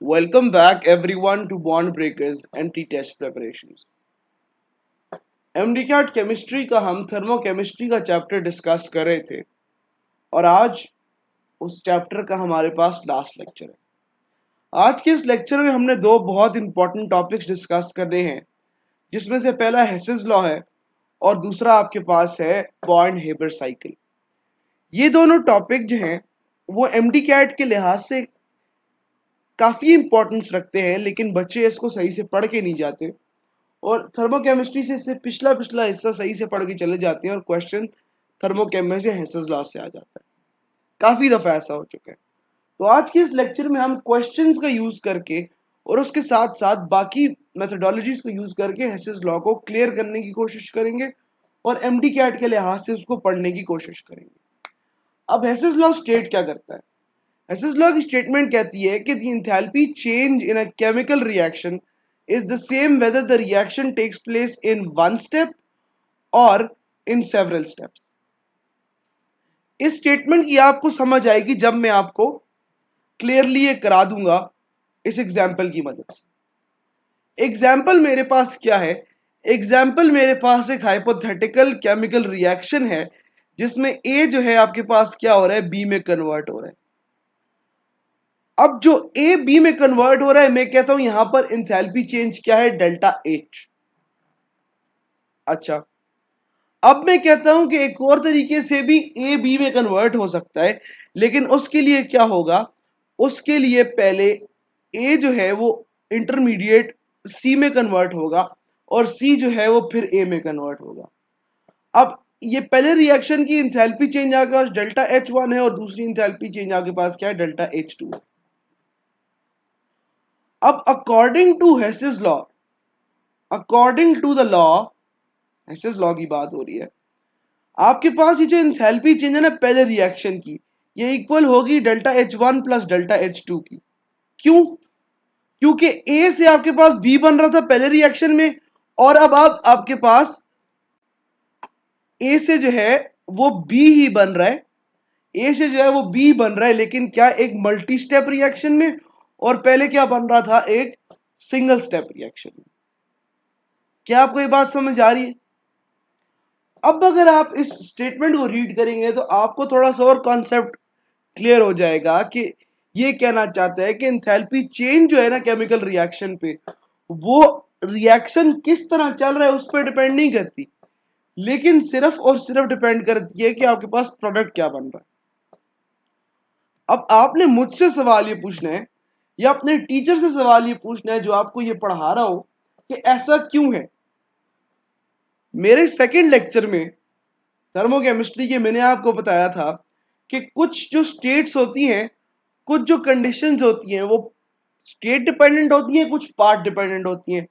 Welcome back everyone to Bond Breakers and T-Test Preparations. MDCAT chemistry का हम thermochemistry का chapter discuss कर रहे थे और आज उस चैप्टर का हमारे पास लास्ट लेक्चर है। आज के इस लेक्चर में हमने दो बहुत इंपॉर्टेंट टॉपिक्स डिस्कस करने हैं, जिसमें से पहला हेसेस लॉ है और दूसरा आपके पास है बॉन्ड हेबर साइकिल। ये दोनों टॉपिक जो हैं वो MDCAT के लिहाज से काफ़ी इंपॉर्टेंस रखते हैं, लेकिन बच्चे इसको सही से पढ़ के नहीं जाते और थर्मोकेमिस्ट्री से इससे पिछला पिछला हिस्सा सही से पढ़ के चले जाते हैं और क्वेश्चन थर्मोकेमिस्ट्री या हेसेस लॉ से आ जाता है। काफ़ी दफ़ा ऐसा हो चुका है। तो आज के इस लेक्चर में हम क्वेश्चंस का यूज़ करके और उसके साथ साथ बाकी मेथडोलॉजीज को यूज़ करके हेसेस लॉ को क्लियर करने की कोशिश करेंगे और MDCAT के लिहाज से उसको पढ़ने की कोशिश करेंगे। अब हेसेस लॉ स्टेट क्या करता है? हेसेस लॉ की स्टेटमेंट कहती है कि the enthalpy change in a chemical reaction is the same whether the reaction takes place in one step or in several steps. इस स्टेटमेंट की आपको समझ आएगी जब मैं आपको क्लियरली ये करा दूंगा इस एग्जाम्पल की मदद से। एग्जाम्पल मेरे पास क्या है? एग्जाम्पल मेरे पास एक हाइपोथेटिकल केमिकल रिएक्शन है जिसमें ए जो है आपके पास क्या हो रहा है, बी में कन्वर्ट हो रहा है। अब जो ए बी में कन्वर्ट हो रहा है, मैं कहता हूं यहां पर एंथैल्पी चेंज क्या है, डेल्टा एच। अच्छा, अब मैं कहता हूं कि एक और तरीके से भी ए बी में कन्वर्ट हो सकता है, लेकिन उसके लिए क्या होगा, उसके लिए पहले ए जो है वो इंटरमीडिएट सी में कन्वर्ट होगा और सी जो है वो फिर ए में कन्वर्ट होगा। अब ये पहले रिएक्शन की इंथैल्पी चेंज आपके पास डेल्टा H1 है और दूसरी इंथैल्पी चेंज आपके पास क्या है, डेल्टा H2 है। अब according to Hess's law, according to the law, Hess's law की बात हो रही है, आपके पास ये जो एंथैल्पी चेंज है ना पहले रिएक्शन की, ये इक्वल होगी delta H1 plus delta H2 की। क्यों? क्योंकि ए से आपके पास बी बन रहा था पहले रिएक्शन में और अब आपके पास ए से जो है वो बी ही बन रहा है, ए से जो है वो बी बन रहा है, लेकिन क्या एक मल्टी स्टेप रिएक्शन में, और पहले क्या बन रहा था, एक सिंगल स्टेप रिएक्शन में। क्या आपको ये बात समझ आ रही है? अब अगर आप इस स्टेटमेंट को रीड करेंगे तो आपको थोड़ा सा और कॉन्सेप्ट क्लियर हो जाएगा कि ये कहना चाहता है कि एंथैल्पी चेंज जो है ना केमिकल रिएक्शन पे, वो रिएक्शन किस तरह चल रहा है उस पर डिपेंड नहीं करती, लेकिन सिर्फ और सिर्फ डिपेंड करती है कि आपके पास प्रोडक्ट क्या बन रहा है। अब आपने मुझसे सवाल ये पूछना है या अपने टीचर से सवाल ये पूछना है जो आपको ये पढ़ा रहा हो कि ऐसा क्यों है। मेरे सेकंड लेक्चर में थर्मोकेमिस्ट्री के मैंने आपको बताया था कि कुछ जो स्टेट्स होती हैं, कुछ जो कंडीशंस होती हैं वो स्टेट डिपेंडेंट होती हैं, कुछ पार्ट डिपेंडेंट होती हैं।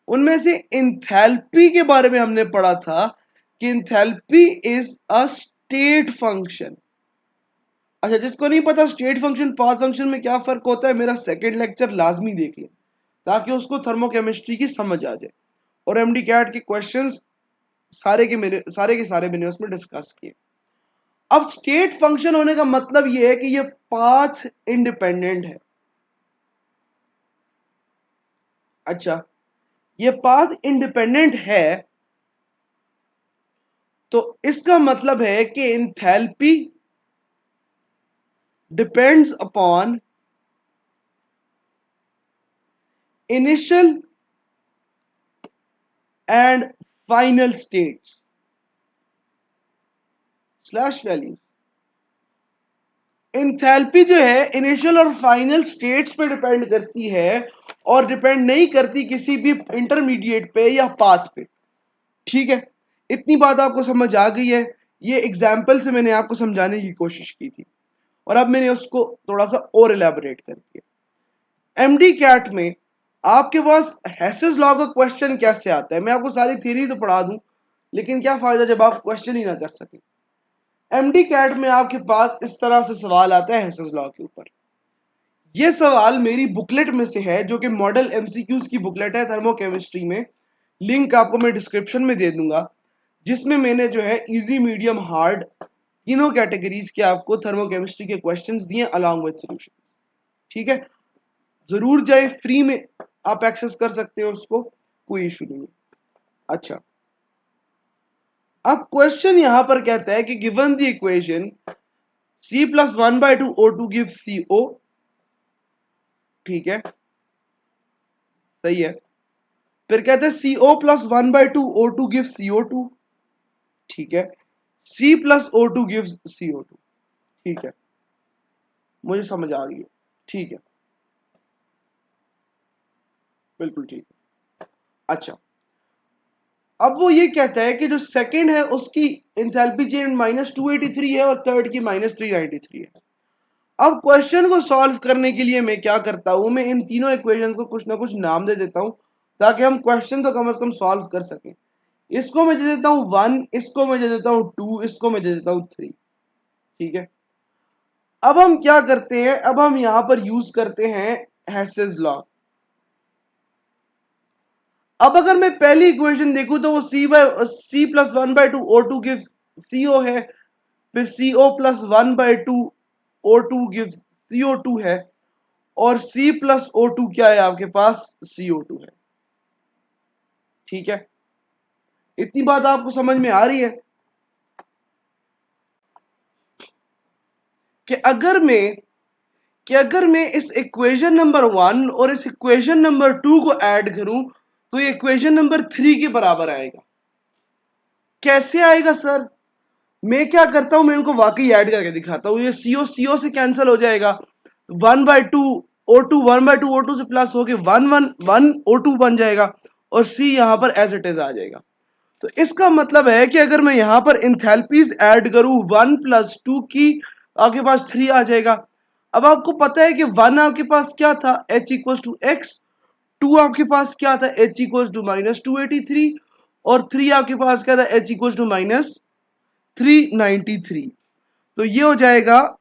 उनमें से इंथैल्पी के बारे में हमने पढ़ा था कि enthalpy is a state function. अच्छा, जिसको नहीं पता स्टेट फंक्शन पाथ फंक्शन में क्या फर्क होता है, मेरा सेकंड लेक्चर लाजमी देख ले ताकि उसको थर्मोकेमिस्ट्री की समझ आ जाए। और MDCAT के क्वेश्चंस सारे के सारे मैंने उसमें डिस्कस किए। अब स्टेट फंक्शन होने का मतलब यह है कि ये पाथ इंडिपेंडेंट है। अच्छा, ये पाथ इंडिपेंडेंट है तो इसका मतलब है कि enthalpy depends upon initial and final states slash value. Enthalpy जो है इनिशियल और फाइनल स्टेट्स पे डिपेंड करती है और डिपेंड नहीं करती किसी भी इंटरमीडिएट पे या पाथ पे। ठीक है, इतनी बात आपको समझ आ गई है। ये एग्जाम्पल से मैंने आपको समझाने की कोशिश की थी और अब मैंने उसको थोड़ा सा और एलैबोरेट कर दिया। MDCAT में आपके पास हेसेस लॉ का क्वेश्चन कैसे आता है, मैं आपको सारी थ्योरी तो पढ़ा दूं, लेकिन क्या फायदा जब आप क्वेश्चन ही ना कर सके। MDCAT में आपके पास इस तरह से सवाल आता है हेसेस लॉ के ऊपर। ये सवाल मेरी बुकलेट में से है जो कि मॉडल MCQs की बुकलेट है थर्मोकेमिस्ट्री में। लिंक आपको मैं डिस्क्रिप्शन में दे दूंगा, जिसमें मैंने जो है इजी मीडियम हार्ड तीनों कैटेगरीज के आपको थर्मोकेमिस्ट्री के क्वेश्चंस दिए अलॉन्ग विद सॉल्यूशन। ठीक है, जरूर जाए, फ्री में आप एक्सेस कर सकते हो उसको, कोई इशू नहीं है। अच्छा, अब क्वेश्चन यहां पर कहता है कि given the equation C plus 1/2 O2 gives CO, ठीक है, सही है। फिर कहते हैं CO plus 1/2 O2 gives CO2, ठीक है। C plus O2 gives CO2, ठीक है, मुझे समझ आ गई है, ठीक है, बिल्कुल ठीक है। अच्छा, अब वो ये कहता है कि जो सेकंड है उसकी इंथैल्पी चेंज -283 है और थर्ड की -393 है। अब क्वेश्चन को सॉल्व करने के लिए मैं क्या करता हूं, मैं इन तीनों इक्वेशंस को कुछ ना कुछ नाम दे देता हूं ताकि हम क्वेश्चन तो कम से कम सॉल्व कर सकें। इसको मैं दे देता हूं 1, इसको मैं दे देता हूं 2, इसको मैं दे देता हूं 3, ठीक है। अब हम क्या करते हैं, अब हम यहां पर यूज करते हैं हेसेस लॉ। अब अगर मैं पहली इक्वेशन देखूं तो वो C plus 1/2 O2 gives CO है, फिर CO plus 1/2 O2 gives CO2 है, और C प्लस O2 क्या है आपके पास, CO2 है, ठीक है। इतनी बात आपको समझ में आ रही है कि अगर मैं इस इक्वेशन नंबर 1 और इस इक्वेशन नंबर 2 को ऐड करूं तो ये इक्वेशन नंबर 3 के बराबर आएगा। कैसे आएगा सर, मैं क्या करता हूं, मैं इनको वाकई ऐड करके दिखाता हूं। ये सीओ से कैंसिल हो जाएगा, 1/2 O2, 1/2 O2 से प्लस होके 1 O2 बन जाएगा, और C यहां पर एज इट इज आ जाएगा। तो इसका मतलब है कि अगर मैं यहां पर इंथैल्पीज ऐड करूं 1 प्लस 2 की, आपके पास 3 आ जाएगा। अब आपको पता है कि 1 आपके पास क्या था, H इक्वल टू एक्स, 2 आपके पास क्या था, H इक्वल टू -283, और 3 आपके पास क्या था, H इक्वल टू -393। तो ये हो जाएगा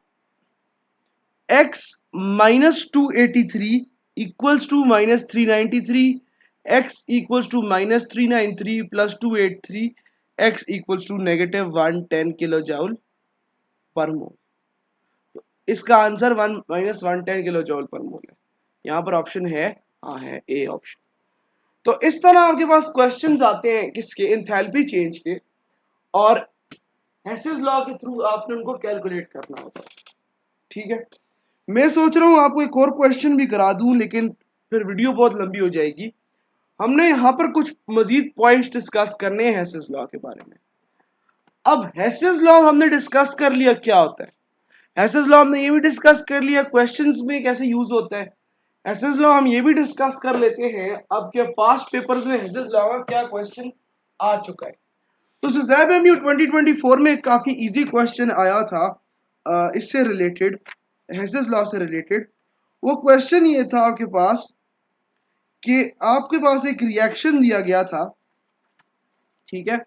x -283 equals to -393, x equals to -393 plus 283, x equals to -110 kilo joule per mole. तो इसका आंसर 110 किलो जूल पर मोल है। यहां पर ऑप्शन है, हाँ है ए ऑप्शन। तो इस तरह आपके पास क्वेश्चंस आते हैं किसके, इंथैल्पी चेंज के, और हेसेस लॉ के थ्रू आपने उनको कैलकुलेट करना होता है, ठीक है। मैं सोच रहा हूं आपको एक और क्वेश्चन भी करा दूं, लेकिन फिर वीडियो बहुत लंबी हो जाएगी। हमने यहां पर कुछ मजीद पॉइंट्स डिस्कस करने हैं हेसेस लॉ के बारे में। अब हेसेस लॉ हमने डिस्कस कर लिया क्या होता है, हेसेस लॉ हमने ये भी डिस्कस कर लिया क्वेश्चंस में कैसे यूज होता है। हेसेस लॉ हम ये भी डिस्कस कर लेते हैं आपके पास्ट पेपर्स में हेसेस लॉ का क्या क्वेश्चन आ चुका है। तो ज़ैब एमयू 2024 में काफी इजी क्वेश्चन आया था इससे रिलेटेड, हेसेस लॉ से रिलेटेड। वो क्वेश्चन ये था आपके पास कि आपके पास एक रिएक्शन दिया गया था, ठीक है,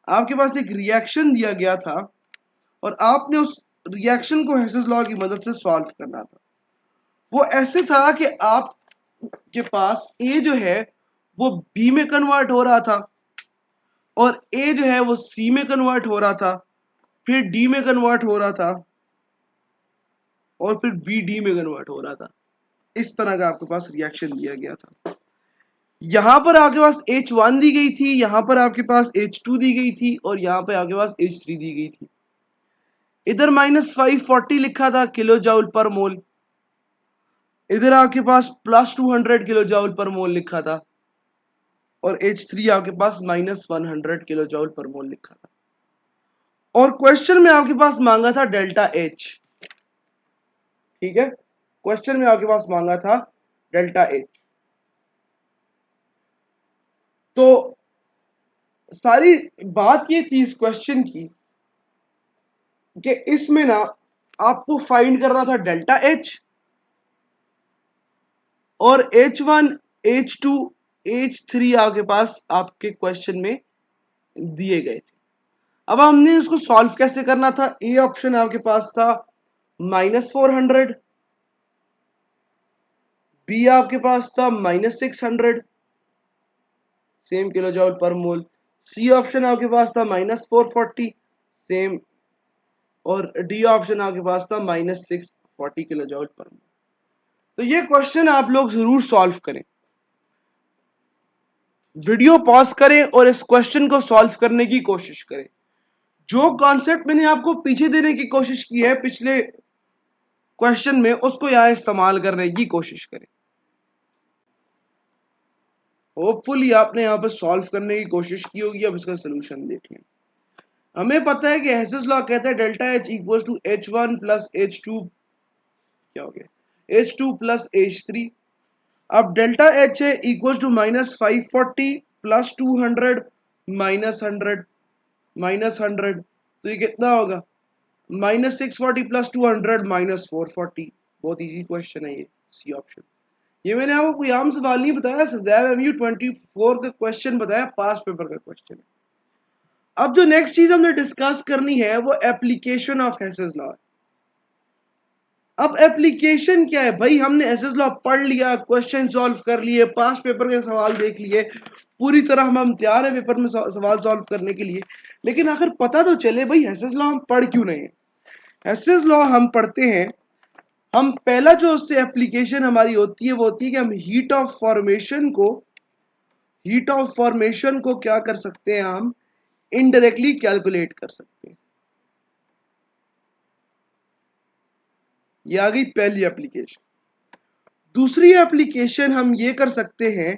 आपके पास एक रिएक्शन दिया गया था और आपने उस रिएक्शन को हेसेस लॉ की मदद से सॉल्व करना था। वो ऐसे था कि आपके पास ए जो है वो बी में कन्वर्ट हो रहा था, और ए जो है वो सी में कन्वर्ट हो रहा था, फिर डी में कन्वर्ट हो रहा था, और फिर बी डी में कन्वर्ट हो रहा था। इस तरह का आपके पास रिएक्शन दिया गया था। यहां पर आपके पास H1 दी गई थी, यहां पर आपके पास H2 दी गई थी, और यहां पर आपके पास H3 दी गई थी। इधर -540 लिखा था किलो जूल पर मोल, इधर आपके पास +200 किलो जूल पर मोल लिखा था, और H3 आपके पास -100 किलो जूल पर मोल लिखा था। और क्वेश्चन में आपके पास मांगा था डेल्टा H, ठीक है, क्वेश्चन में आपके पास मांगा था डेल्टा H। तो सारी बात ये थी इस क्वेश्चन की कि इसमें ना आपको फाइंड करना था डेल्टा H, और H1, H2, H3 आपके पास आपके क्वेश्चन में दिए गए थे। अब हमने इसको सॉल्व कैसे करना था, ए ऑप्शन आपके पास था -400, बी आपके पास था -600 सेम किलो जूल पर मोल, सी ऑप्शन आपके पास था -440 सेम, और डी ऑप्शन आपके पास था -640 किलो जूल पर मोल। तो ये क्वेश्चन आप लोग जरूर सॉल्व करें, वीडियो पॉज करें और इस क्वेश्चन को सॉल्व करने की कोशिश करें। जो कॉन्सेप्ट मैंने आपको पीछे देने की कोशिश की है पिछले क्वेश्चन में, उसको यहां इस्तेमाल करने की कोशिश करें। होपफुली आपने यहां पर सॉल्व करने की कोशिश की होगी। अब इसका सोल्यूशन देख लें। हमें पता है कि हेसेस लॉ कहता है delta H equal to H1 plus H2, क्या हो गया, H2 प्लस H3। अब डेल्टा एच है इक्वल टू -540 प्लस 200 -100 -100, तो ये कितना होगा, -640 प्लस 200 -440। बहुत इजी क्वेश्चन है ये, सी ऑप्शन। ये मैंने आपको कोई आम सवाल नहीं बताया, सजैव MU 24 का क्वेश्चन बताया, पास पेपर का क्वेश्चन है। अब जो नेक्स्ट चीज हमने डिस्कस करनी है वो एप्लीकेशन ऑफ हेसेस लॉ। अब एप्लीकेशन क्या है भाई, हमने हेसेस लॉ पढ़ लिया, क्वेश्चन सॉल्व कर लिए, पास पेपर के सवाल देख लिए, पूरी तरह हम तैयार है पेपर में सवाल सॉल्व करने के लिए। लेकिन आखिर पता तो चले भाई हेसेस लॉ हम पढ़ क्यों नहीं है। हेसेस लॉ हम पढ़ते हैं, हम पहला जो उससे एप्लीकेशन हमारी होती है वो होती है कि हम हीट ऑफ फॉर्मेशन को क्या कर सकते हैं, हम इनडायरेक्टली कैलकुलेट कर सकते हैं। ये आ गई पहली एप्लीकेशन। दूसरी एप्लीकेशन हम ये कर सकते हैं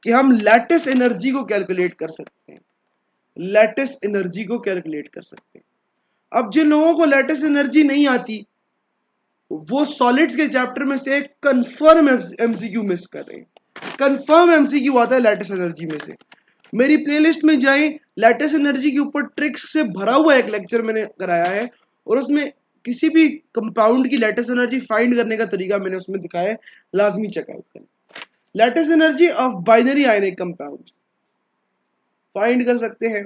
कि हम लैटिस एनर्जी को कैलकुलेट कर सकते हैं, लैटिस एनर्जी को कैलकुलेट कर सकते हैं। अब जिन लोगों को लैटिस एनर्जी नहीं आती वो सॉलिड्स के चैप्टर में से कंफर्म एमसीक्यू मिस कर रहे हैं। कंफर्म एमसीक्यू आता है लैटिस एनर्जी में से। मेरी प्लेलिस्ट में जाएं, लैटिस एनर्जी के ऊपर ट्रिक्स से भरा हुआ एक लेक्चर मैंने कराया है, और उसमें किसी भी कंपाउंड की लैटिस एनर्जी फाइंड करने का तरीका मैंने उसमें दिखाया है, लाजमी चेकआउट करें। Lattice energy of binary ionic compound find कर सकते हैं।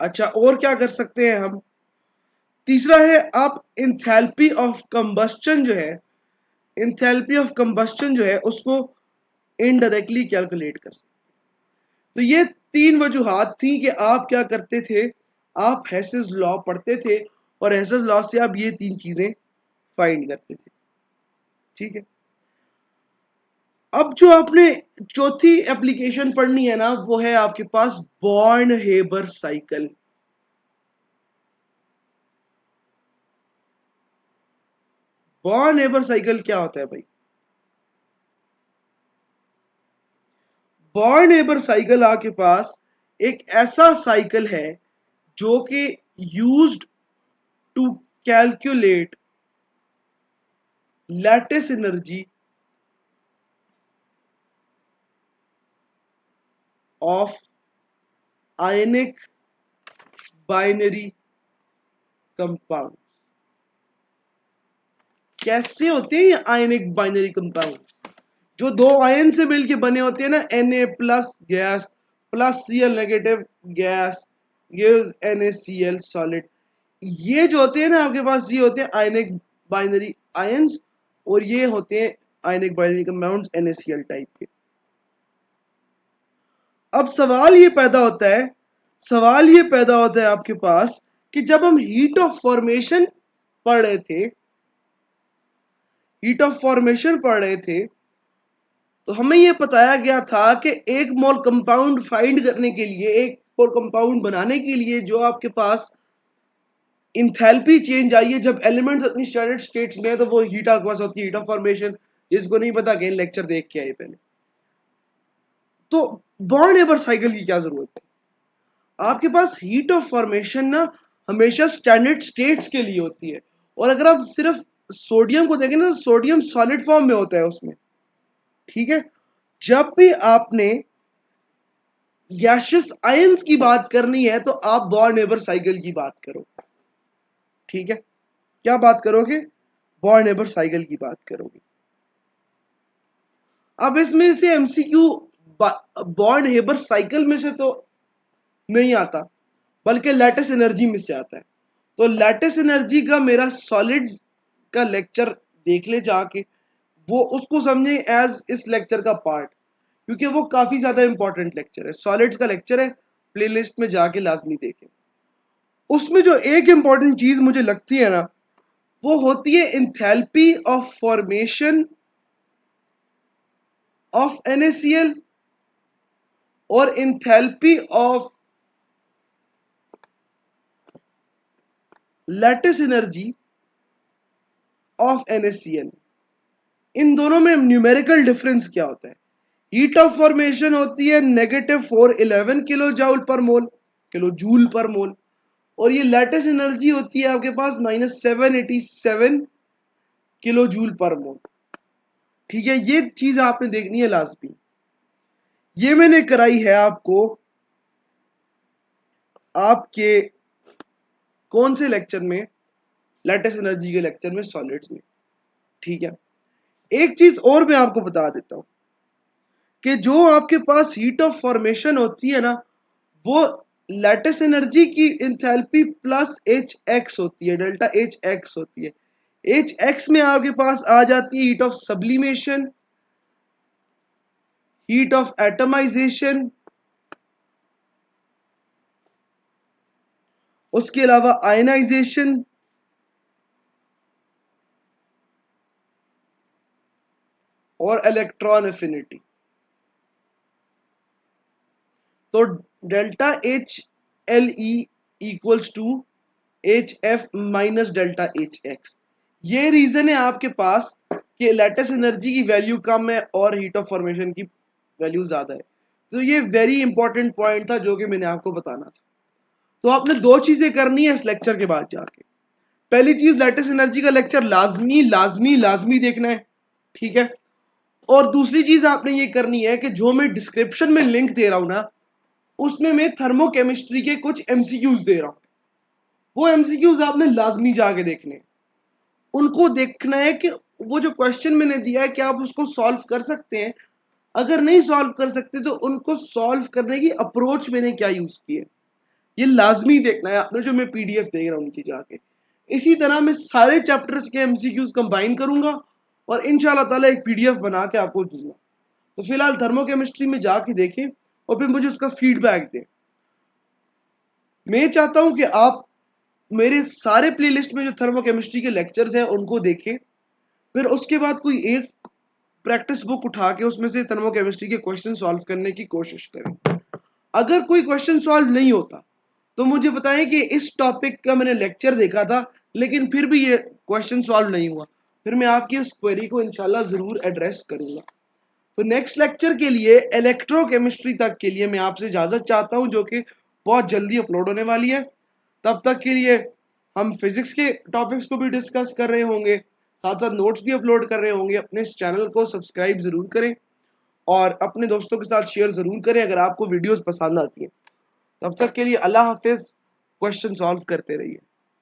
अच्छा, और क्या कर सकते हैं हम, तीसरा है आप इंथैल्पी ऑफ कंबस्टन जो है, इंथैल्पी ऑफ कंबस्टन जो है उसको इनडायरेक्टली कैलकुलेट कर सकते। तो ये तीन वजूहात थी कि आप क्या करते थे, आप हेसेस लॉ पढ़ते थे और हेसेस लॉ से आप ये तीन चीजें फाइंड करते थे। ठीक है, अब जो आपने चौथी एप्लीकेशन पढ़नी है ना, वो है आपके पास Born Haber cycle. Born Haber cycle क्या होता है भाई, बॉर्न हेबर साइकिल आपके पास एक ऐसा साइकिल है जो कि used to calculate lattice energy of ionic binary compound. कैसे होते हैं ये आयनिक बाइनरी कंपाउंड, जो दो आयन से मिलके बने होते हैं ना, Na plus gas plus Cl negative gas gives NaCl solid. ये जो होते हैं ना आपके पास, ये होते हैं आयनिक बाइनरी आयंस, और ये होते हैं आयनिक बाइनरी कंपाउंड्स NaCl टाइप के। अब सवाल ये पैदा होता है, सवाल ये पैदा होता है आपके पास कि जब हम हीट ऑफ फॉर्मेशन पढ़ रहे थे, हीट ऑफ फॉर्मेशन पढ़ रहे थे, तो हमें यह बताया गया था कि एक मोल कंपाउंड फाइंड करने के लिए, एक मोल कंपाउंड बनाने के लिए जो आपके पास इंथैल्पी चेंज आई है, जब एलिमेंट्स अपनी स्टैंडर्ड स्टेट्स में है, तो वो हीट आपके पास होती है, हीट ऑफ फॉर्मेशन। जिसको नहीं पता अगेन लेक्चर देख के आए पहले। तो बॉर्न हेबर साइकिल की क्या जरूरत है, आपके पास हीट ऑफ फॉर्मेशन ना हमेशा स्टैंडर्ड स्टेट्स के लिए होती है। और अगर आप सिर्फ सोडियम को देखें ना, सोडियम सॉलिड फॉर्म में होता है उसमें। ठीक है, जब भी आपने गैशियस आयंस की बात करनी है तो आप बॉर्न हेबर साइकिल की बात करो। ठीक है, क्या बात करोगे, बॉर्न हेबर साइकिल की बात करोगे। अब इसमें से एमसीक्यू बॉर्न हेबर साइकिल में से तो नहीं आता, बल्कि लैटिस एनर्जी में से आता है। तो लैटिस एनर्जी का मेरा सॉलिड्स का लेक्चर देख ले जाके, वो उसको समझे एज इस लेक्चर का पार्ट, क्योंकि वो काफी ज्यादा इंपॉर्टेंट लेक्चर है, सॉलिड्स का लेक्चर है, प्लेलिस्ट में जाके लाजमी देखें। उसमें जो एक इंपॉर्टेंट चीज मुझे लगती है ना, वो होती है enthalpy of formation of NaCl और enthalpy of lattice energy of NaCl। इन दोनों में न्यूमेरिकल डिफरेंस क्या होता है? हीट ऑफ फॉर्मेशन होती है -411 किलो जाउल पर मोल, किलो जूल पर मोल, और ये लैटिस एनर्जी होती है आपके पास -787 किलो जूल पर मोल। ठीक है, ये चीज आपने देखनी है लाजमी। ये मैंने कराई है आपको आपके कौन से लेक्चर में? लैटिस एनर्जी के लेक्चर में, सॉलिड्स में। ठीक है, एक चीज और मैं आपको बता देता हूं कि जो आपके पास हीट ऑफ फॉर्मेशन होती है ना, वो लैटिस एनर्जी की इंथैल्पी प्लस एच एक्स होती है, डेल्टा एच एक्स होती है। एच एक्स में आपके पास आ जाती है heat of sublimation, heat of atomisation, उसके अलावा आयनाइजेशन और इलेक्ट्रॉन एफिनिटी। तो delta H L E equals to H F minus delta H X. ये रीजन है आपके पास कि लैटिस एनर्जी की वैल्यू कम है और हीट ऑफ फॉर्मेशन की वैल्यू ज्यादा है। तो ये वेरी इंपॉर्टेंट पॉइंट था जो कि मैंने आपको बताना था। तो आपने दो चीजें करनी है इस लेक्चर के बाद जाके। पहली चीज, लैटिस एनर्जी का लेक्चर लाजमी लाजमी लाजमी देखना है। ठीक है, और दूसरी चीज आपने ये करनी है कि जो मैं डिस्क्रिप्शन में लिंक दे रहा हूं ना, उसमें मैं थर्मोकेमिस्ट्री के कुछ एमसीक्यूज दे रहा हूं। वो एमसीक्यूज आपने लाजमी जाके देखने, उनको देखना है कि वो जो क्वेश्चन मैंने दिया है क्या आप उसको सॉल्व कर सकते हैं। अगर नहीं सॉल्व कर सकते तो उनको सॉल्व करने की अप्रोच मैंने क्या यूज की है, ये लाजमी देखना है आपने, जो मैं पीडीएफ देख रहा हूं उनकी जाके। इसी तरह मैं सारे चैप्टर्स के एमसीक्यूज कंबाइन करूंगा और इंशाल्लाह ताला एक पीडीएफ बना के आपको दूंगा। तो फिलहाल थर्मोकेमिस्ट्री में जाके देखें और फिर मुझे उसका फीडबैक दें। मैं चाहता हूं कि आप मेरे सारे प्लेलिस्ट में जो थर्मोकेमिस्ट्री के लेक्चर्स हैं उनको देखें, फिर उसके बाद कोई एक प्रैक्टिस बुक उठा के उसमें से थर्मोकेमिस्ट्री के क्वेश्चन सॉल्व करने की कोशिश करें। अगर कोई क्वेश्चन सॉल्व नहीं होता तो मुझे बताएं कि इस टॉपिक का मैंने लेक्चर देखा था लेकिन फिर भी ये क्वेश्चन सॉल्व नहीं हुआ, फिर मैं आपकी इस क्वेरी को इंशाल्लाह जरूर एड्रेस करूंगा। तो नेक्स्ट लेक्चर के लिए, इलेक्ट्रोकेमिस्ट्री तक के लिए, मैं आपसे इजाजत चाहता हूं, जो कि बहुत जल्दी अपलोड होने वाली है। तब तक के लिए हम फिजिक्स के टॉपिक्स को भी डिस्कस कर रहे होंगे, साथ साथ नोट्स भी अपलोड कर रहे होंगे। अपने इस चैनल को सब्सक्राइब जरूर करें और अपने दोस्तों के साथ शेयर जरूर करें अगर आपको वीडियोस पसंद आती हैं। तब तक के लिए अल्लाह हाफिज। क्वेश्चन सॉल्व करते रहिए।